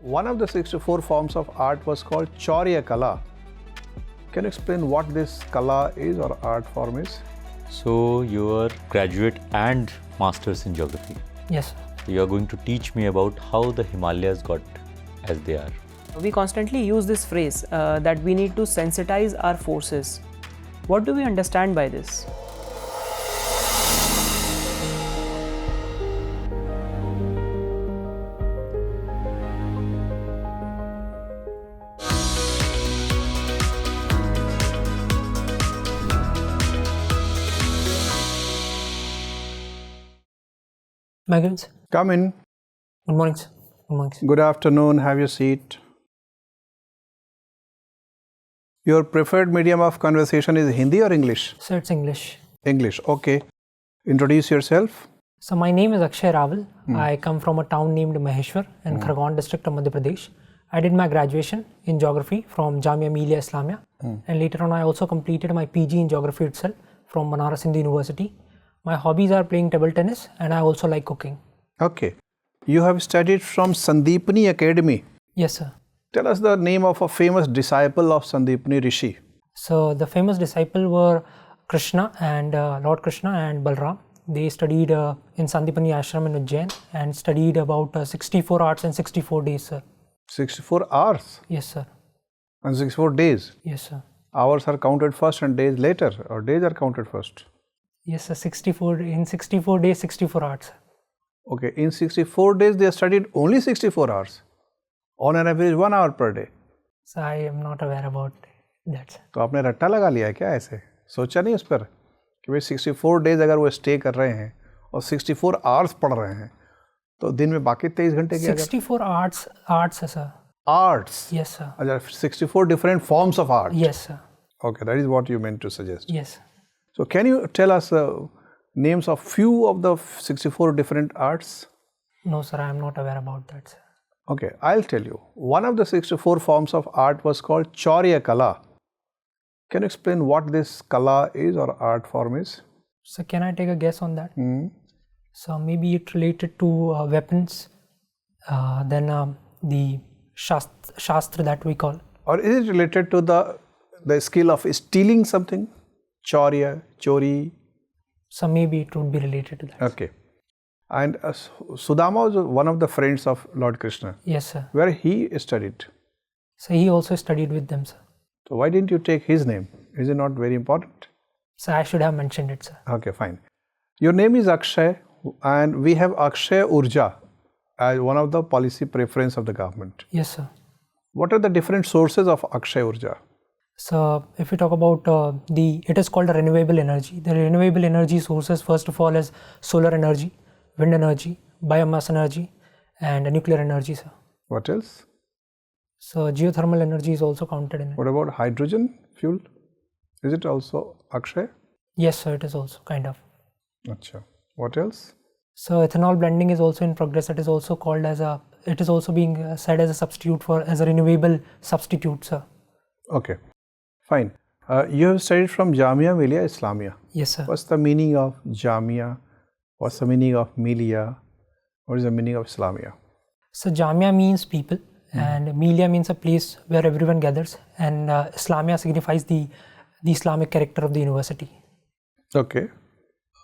One of the 64 forms of art was called Chaurya Kala. Can you explain what this kala is or art form is? So you are graduate and masters in geography. Yes. You are going to teach me about how the Himalayas got as they are. We constantly use this phrase that we need to sensitize our forces. What do we understand by this? Migrants. Come in. Good morning, sir. Good morning, sir. Good afternoon. Have your seat. Your preferred medium of conversation is Hindi or English? Sir, it's English. English. Okay. Introduce yourself. So my name is Akshay Rawal. I come from a town named Maheshwar in Khargone district of Madhya Pradesh. I did my graduation in geography from Jamia Millia Islamia, and later on I also completed my PG in geography itself from Banaras Hindu University. My hobbies are playing table tennis and I also like cooking. Okay. You have studied from Sandeepani Academy. Yes, sir. Tell us the name of a famous disciple of Sandeepani Rishi. So the famous disciples were Krishna and Lord Krishna and Balram. They studied in Sandeepani Ashram in Ujjain and studied about 64 arts in 64 days, sir. 64 hours Yes, sir. and 64 days. Yes, sir. Hours are counted first and days later, or days are counted first. Yes, sir. 64 days, 64 arts. Okay, in 64 days they studied only 64 hours. On an average 1 hour per day. So I am not aware about that, sir. तो आपने रट्टा लगा लिया है क्या ऐसे? सोचा नहीं उस पर कि भाई 64 डेज अगर वो स्टे कर रहे हैं और 64 आवर्स पढ़ रहे हैं तो दिन में बाकी 23 घंटे क्या? 64 arts, sir. Arts. Yes, sir. अच्छा, 64 different forms of art. Yes, sir. Okay, that is what you meant to suggest. Yes. So can you tell us names of few of the 64 different arts? No, sir. I am not aware about that, sir. Okay, I'll tell you. One of the 64 forms of art was called Chaurya Kala. Can you explain what this kala is or art form is? So can I take a guess on that? So maybe it related to weapons, then the shastra that we call. Or is it related to the skill of stealing something? Chaurya, chori. So maybe it would be related to that. Okay. And Sudama was one of the friends of Lord Krishna. Yes, sir. Where he studied. So he also studied with them, sir. So why didn't you take his name? Is it not very important? So I should have mentioned it, sir. Okay, fine. Your name is Akshay and we have Akshay Urja as one of the policy preference of the government. Yes, sir. What are the different sources of Akshay Urja? So if we talk about it is called a renewable energy. The renewable energy sources first of all is solar energy, wind energy, biomass energy and nuclear energy, sir. What else? So geothermal energy is also counted in it. What about hydrogen fuel? Is it also Akshay? Yes, sir, it is also kind of. Acha. What else? So ethanol blending is also in progress. It is also called as it is also being said as a substitute as a renewable substitute, sir. Okay, fine. You have studied from Jamia Millia Islamia. Yes, sir. What's the meaning of Jamia? What's the meaning of Millia? What is the meaning of Islamia? So Jamia means people and Millia means a place where everyone gathers, and Islamia signifies the Islamic character of the university. Okay.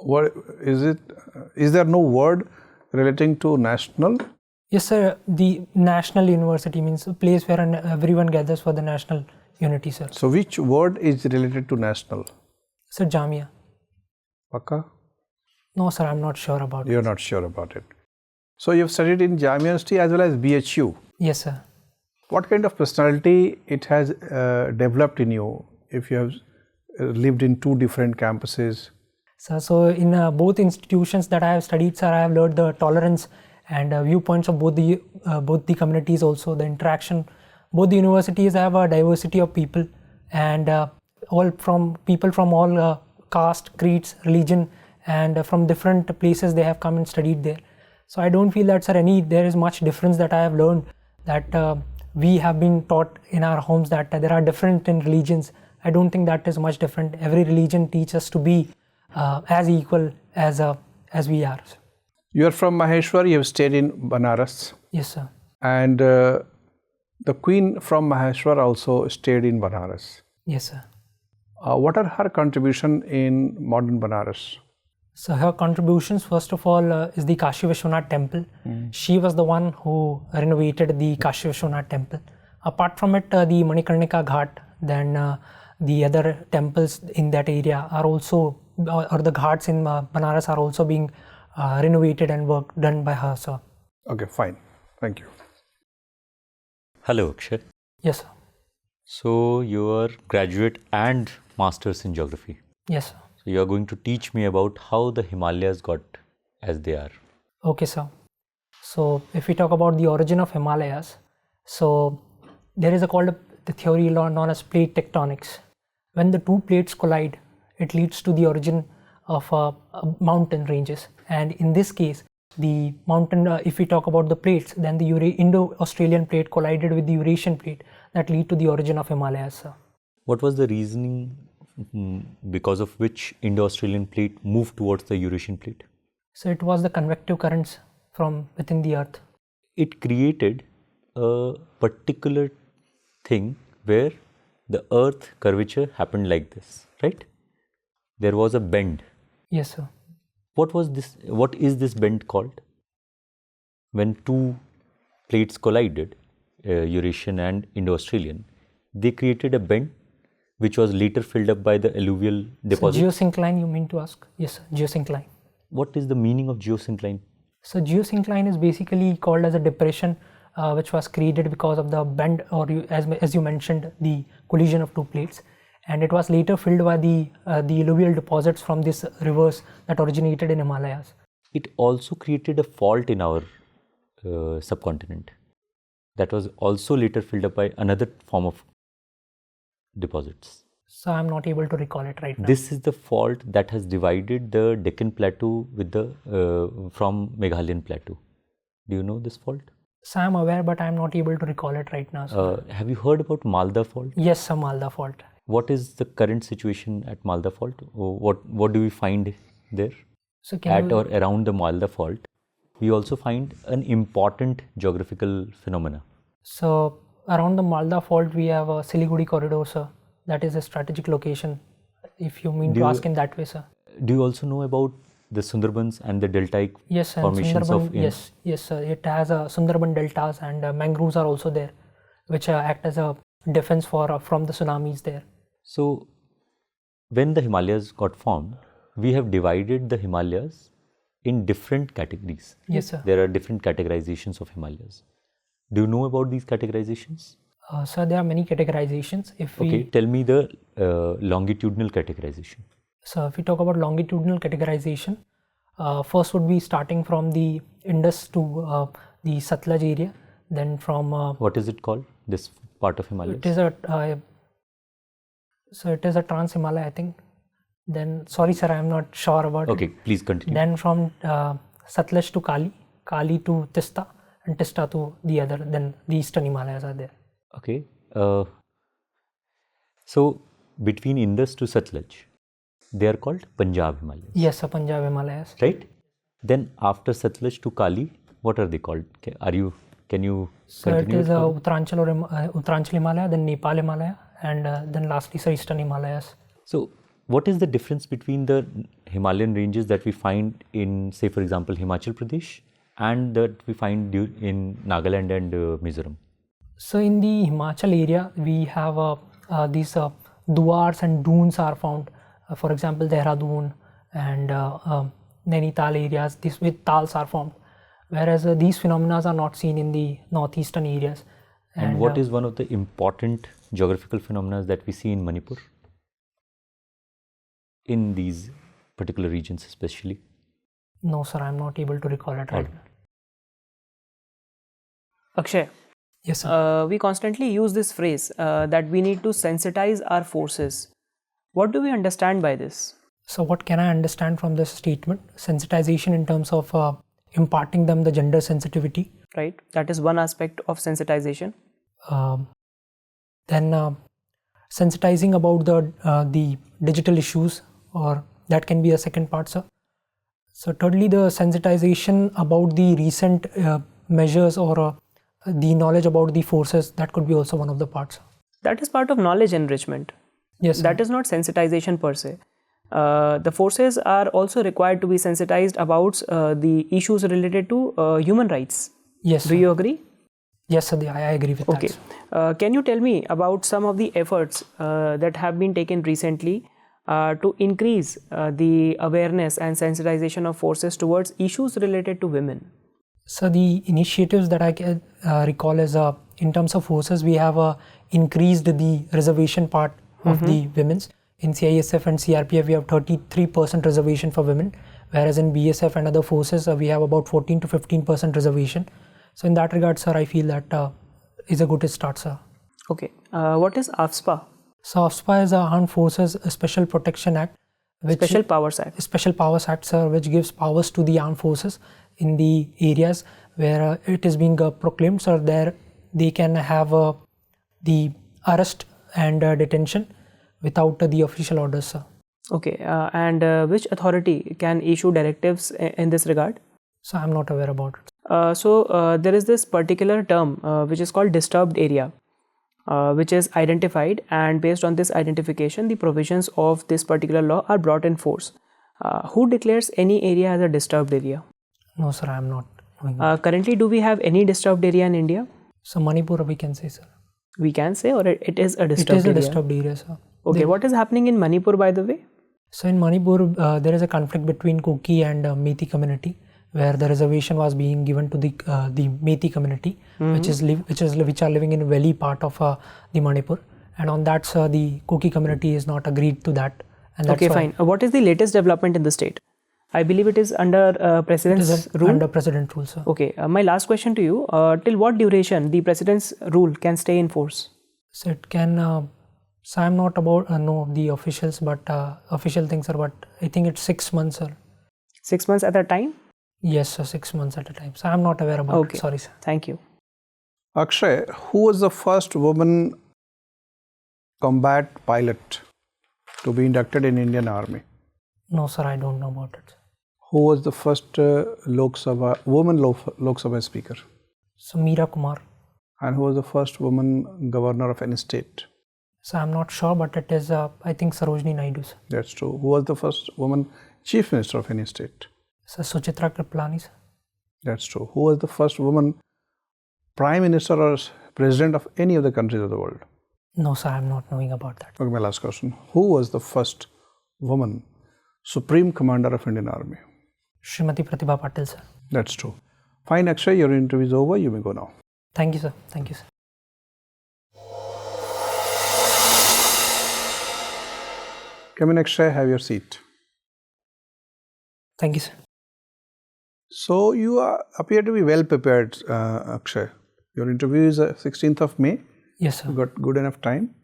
What is it? Is there no word relating to national? Yes, sir. The national university means a place where everyone gathers for the national unity, sir. So which word is related to national? Sir, Jamia. Pakka? No, sir, I'm not sure about it. You're not sure about it. So you've studied in Jamia University as well as BHU. Yes, sir. What kind of personality it has developed in you if you have lived in two different campuses? So in both institutions that I have studied, sir, I have learned the tolerance and viewpoints of both the communities, also the interaction. Both the universities have a diversity of people and people from all caste, creeds, religion, and from different places they have come and studied there. So I don't feel that, sir, there is much difference that I have learned, that we have been taught in our homes that there are different in religions. I don't think that is much different. Every religion teaches us to be as equal as we are. You are from Maheshwar, you have stayed in Banaras. Yes, sir. And the queen from Maheshwar also stayed in Banaras. Yes, sir. What are her contribution in modern Banaras? So her contributions, first of all, is the Kashi Vishwanath temple. She was the one who renovated the Kashi Vishwanath temple. Apart from it, the Manikarnika Ghat, then the other temples in that area are also, or the ghats in Banaras are also being renovated and work done by her, sir. Okay, fine. Thank you. Hello, Akshay. Yes, sir. So you are graduate and masters in geography. Yes, sir. So you are going to teach me about how the Himalayas got as they are. Okay, sir. So if we talk about the origin of Himalayas, so there is the theory known as plate tectonics. When the two plates collide, it leads to the origin of mountain ranges. And in this case, the mountain, if we talk about the plates, then the Indo-Australian plate collided with the Eurasian plate that lead to the origin of Himalayas, sir. What was the reasoning because of which Indo-Australian plate moved towards the Eurasian plate? So it was the convective currents from within the earth. It created a particular thing where the earth curvature happened like this, right? There was a bend. Yes, sir. What is this bend called? When two plates collided, Eurasian and Indo-Australian, they created a bend which was later filled up by the alluvial deposits. So geosyncline, you mean to ask? Yes, sir. Geosyncline. What is the meaning of geosyncline? So geosyncline is basically called as a depression which was created because of the bend, or as you mentioned, the collision of two plates, and it was later filled by the alluvial deposits from these rivers that originated in Himalayas. It also created a fault in our subcontinent that was also later filled up by another form of deposits. So I'm not able to recall it right now. This is the fault that has divided the Deccan Plateau with from Meghalayan Plateau. Do you know this fault? So I'm aware, but I'm not able to recall it right now. Have you heard about Malda fault? Yes, sir, Malda fault. What is the current situation at Malda fault? What do we find there? So or around the Malda fault, we also find an important geographical phenomena. So around the Malda fault, we have a Siliguri corridor, sir. That is a strategic location, if you mean to ask in that way, sir. Do you also know about the Sundarbans and the deltaic yes, formations of yes, sir. It has Sundarban deltas, and mangroves are also there, which act as a defense from the tsunamis there. So when the Himalayas got formed, we have divided the Himalayas in different categories. Yes, sir. There are different categorizations of Himalayas. Do you know about these categorizations? Sir, there are many categorizations. Tell me the longitudinal categorization. So if we talk about longitudinal categorization, first would be starting from the Indus to the Satluj area, then from... what is it called, this part of Himalaya? It is a Trans-Himalaya, I think. Then, sorry sir, I am not sure about it. Okay, please continue. Then from Satluj to Kali to Tista, and Tista to the other, then the Eastern Himalayas are there. Okay. So between Indus to Satluj, they are called Punjab Himalayas. Yes, sir, Punjab Himalayas. Right? Then after Satluj to Kali, what are they called? Can you continue? So it is Uttaranchal Himalaya, then Nepal Himalaya, and then lastly, sir, Eastern Himalayas. So what is the difference between the Himalayan ranges that we find in, say, for example, Himachal Pradesh and that we find in Nagaland and Mizoram? So in the Himachal area, we have these duars and dunes are found. For example, Dehradun and Nainital areas, these with tals are formed. Whereas these phenomena are not seen in the northeastern areas. And what is one of the important geographical phenomena that we see in Manipur? In these particular regions especially? No sir, I am not able to recall it right now. Akshay, yes sir. We constantly use this phrase that we need to sensitize our forces. What do we understand by this? So what can I understand from this statement? Sensitization in terms of imparting them the gender sensitivity. Right, that is one aspect of sensitization. Then sensitizing about the digital issues, or that can be a second part, sir. So thirdly, the sensitization about the recent measures or the knowledge about the forces, that could be also one of the parts. That is part of knowledge enrichment. Yes, That is not sensitization per se. The forces are also required to be sensitized about the issues related to human rights. yes. Do you agree? Yes, sir, I agree with Okay. that. Can you tell me about some of the efforts that have been taken recently to increase the awareness and sensitization of forces towards issues related to women? So the initiatives that I can recall is in terms of forces, we have increased the reservation part of the women's. In CISF and CRPF, we have 33% reservation for women, whereas in BSF and other forces, we have about 14 to 15% reservation. So in that regard, sir, I feel that is a good start, sir. Okay. What is AFSPA? So AFSPA is a Armed Forces Special Protection Act, which Special Powers Act. Special Powers Act, sir, which gives powers to the armed forces in the areas where it is being proclaimed, so there they can have the arrest and detention without the official orders, sir. Okay. And which authority can issue directives in this regard? So I'm not aware about it. So there is this particular term which is called disturbed area, which is identified, and based on this identification, the provisions of this particular law are brought in force. Who declares any area as a disturbed area? No, sir, I'm not knowing. Currently, do we have any disturbed area in India? So Manipur, we can say, sir. We can say, or it is a It disturbed is a area? disturbed area, sir. Okay, what is happening in Manipur, by the way? So in Manipur, there is a conflict between Kuki and Methi community, where the reservation was being given to the Methi community, which are living in valley part of the Manipur, and on that, sir, the Kuki community is not agreed to that. And that's Okay, why fine. What is the latest development in the state? I believe it is under President's rule. under President rule, sir. Okay, my last question to you: till what duration the President's rule can stay in force? So it can. So I'm not about know the officials, but official things are. But I think it's 6 months, sir. 6 months at a time? Yes, sir, 6 months at a time. So I'm not aware about Okay. it. Sorry, sir. Thank you. Akshay, who was the first woman combat pilot to be inducted in Indian Army? No, sir, I don't know about it. Who was the first woman Lok Sabha speaker? So Meera Kumar. And who was the first woman governor of any state? So I'm not sure, but it is I think Sarojini Naidu, sir. That's true. Who was the first woman chief minister of any state? So Suchitra Kriplani, sir. That's true. Who was the first woman prime minister or president of any of the countries of the world? No, sir, I'm not knowing about that. Okay, my last question. Who was the first woman supreme commander of Indian Army? Srimati Pratibha Patil, sir. That's true. Fine, Akshay, your interview is over. You may go now. Thank you, sir. Thank you, sir. Come in, Akshay, have your seat. Thank you, sir. So you appear to be well prepared, Akshay. Your interview is 16th of May. Yes, sir. You got good enough time.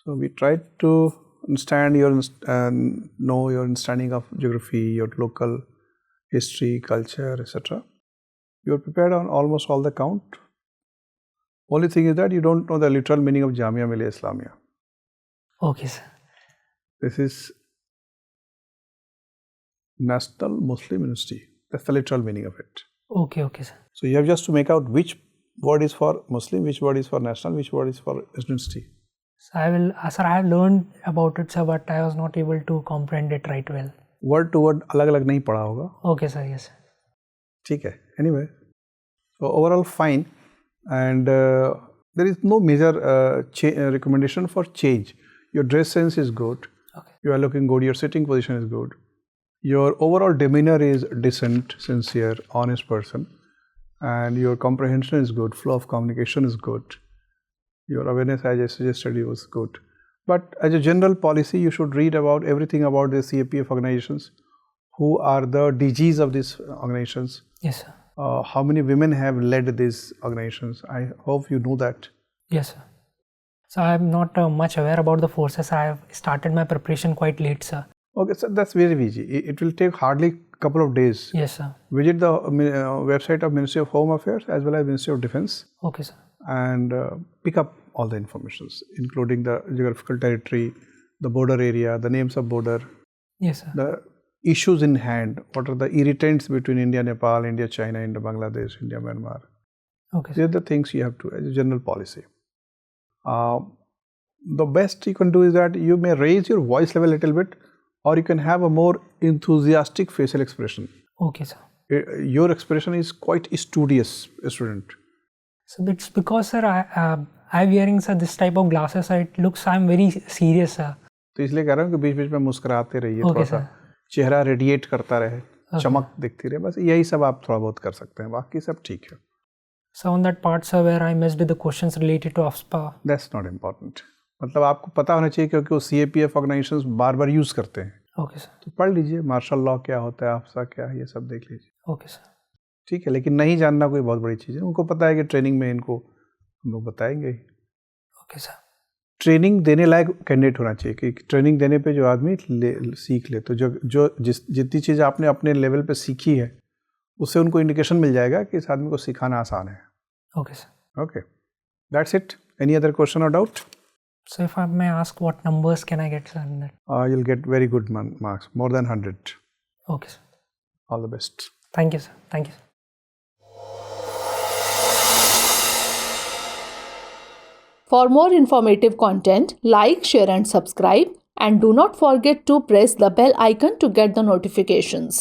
So we tried to understand your know your understanding of geography, your local history, culture, etc. You are prepared on almost all the count. Only thing is that you don't know the literal meaning of Jamia Millia Islamia. Okay, sir. This is National Muslim University. That's the literal meaning of it. Okay, okay, sir. So you have just to make out which word is for Muslim, which word is for national, which word is for university. So I will, sir, I have learned about it, sir, but I was not able to comprehend it right well. Word to word अलग-अलग नहीं पढ़ा होगा. Okay, sir, yes. ठीक है. Anyway, so overall fine, and there is no major recommendation for change. Your dress sense is good. Okay. You are looking good. Your sitting position is good. Your overall demeanor is decent, sincere, honest person, and your comprehension is good. Flow of communication is good. Your awareness, as I suggested, was good. But as a general policy, you should read about everything about the CAPF organizations. Who are the DGs of these organizations? Yes, sir. How many women have led these organizations? I hope you know that. Yes, sir. So I am not much aware about the forces. I have started my preparation quite late, sir. Okay, so that's very easy. It will take hardly a couple of days. Yes, sir. Visit the website of Ministry of Home Affairs as well as Ministry of Defense Okay, sir. and pick up all the informations, including the geographical territory, the border area, the names of border, Yes, sir. the issues in hand, what are the irritants between India, Nepal, India, China, India, Bangladesh, India, Myanmar. Okay, These are the things you have to, as a general policy. The best you can do is that you may raise your voice level a little bit, or you can have a more enthusiastic facial expression. Okay, sir. Your expression is quite studious, student. So it's because, sir, I'm wearing, sir, this type of glasses. Sir, it looks I'm very serious, sir. तो इसलिए कह रहा हूँ कि बीच बीच में मुस्कुराते रहिए, Okay, थोड़ा सा चेहरा रेडिएट करता रहे, चमक दिखती रहे, बस यही सब आप थोड़ा बहुत कर सकते हैं, बाकी सब ठीक है. So on that part, sir, where I missed with the questions related to AFSPA. That's not important. मतलब आपको पता होना चाहिए क्योंकि वो CAPF ऑर्गेनाइजेशंस बार बार यूज़ करते हैं. Okay, sir. तो पढ़ लीजिए, मार्शल लॉ क्या होता है, AFSPA क्या है, ये सब देख लीजिए. Okay, sir. ठीक है, लेकिन नहीं जानना कोई बहुत बड़ी चीज़ है. उनको पता है कि ट्रेनिंग में इनको हम लोग बताएंगे ही. Okay, sir. ट्रेनिंग देने लायक कैंडिडेट होना चाहिए कि ट्रेनिंग देने पे जो आदमी सीख ले, तो जितनी चीज़ आपने अपने लेवल पे सीखी है उससे उनको इंडिकेशन मिल जाएगा कि इस आदमी को सिखाना आसान है. Okay, sir. Okay, that's it. Any other question or doubt? So if I may ask, what numbers can I get, sir, in that? You'll get very good marks, more than 100. Okay, sir. All the best. Thank you, sir. Thank you, sir. For more informative content, like, share and subscribe, and do not forget to press the bell icon to get the notifications.